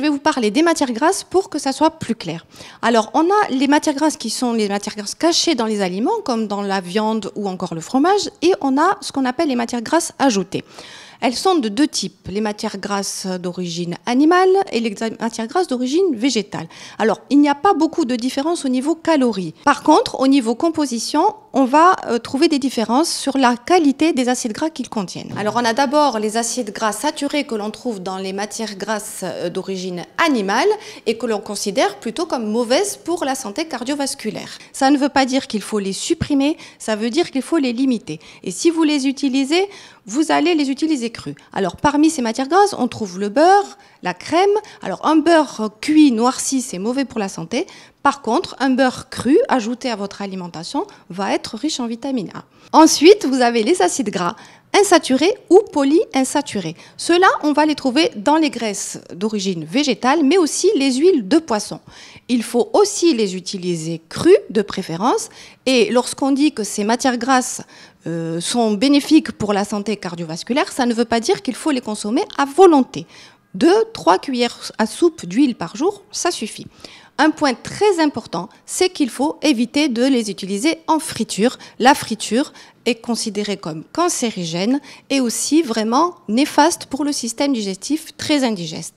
vais vous parler des matières grasses pour que ça soit plus clair. Alors, on a les matières grasses qui sont les matières grasses cachées dans les aliments, comme dans la viande ou encore le fromage, et on a ce qu'on appelle les matières grasses ajoutées. Elles sont de deux types, les matières grasses d'origine animale et les matières grasses d'origine végétale. Alors, il n'y a pas beaucoup de différence au niveau calories. Par contre, au niveau composition, on va trouver des différences sur la qualité des acides gras qu'ils contiennent. Alors, on a d'abord les acides gras saturés que l'on trouve dans les matières grasses d'origine animale et que l'on considère plutôt comme mauvaises pour la santé cardiovasculaire. Ça ne veut pas dire qu'il faut les supprimer, ça veut dire qu'il faut les limiter. Et si vous les utilisez, vous allez les utiliser crus. Alors, parmi ces matières grasses, on trouve le beurre, la crème. Alors, un beurre cuit, noirci, c'est mauvais pour la santé. Par contre, un beurre cru, ajouté à votre alimentation, va être riche en vitamine A. Ensuite, vous avez les acides gras insaturés ou polyinsaturés. Ceux-là, on va les trouver dans les graisses d'origine végétale, mais aussi les huiles de poisson. Il faut aussi les utiliser crus, de préférence. Et lorsqu'on dit que ces matières grasses sont bénéfiques pour la santé cardiovasculaire, ça ne veut pas dire qu'il faut les consommer à volonté. 2-3 cuillères à soupe d'huile par jour, ça suffit. Un point très important, c'est qu'il faut éviter de les utiliser en friture. La friture est considérée comme cancérigène et aussi vraiment néfaste pour le système digestif, très indigeste.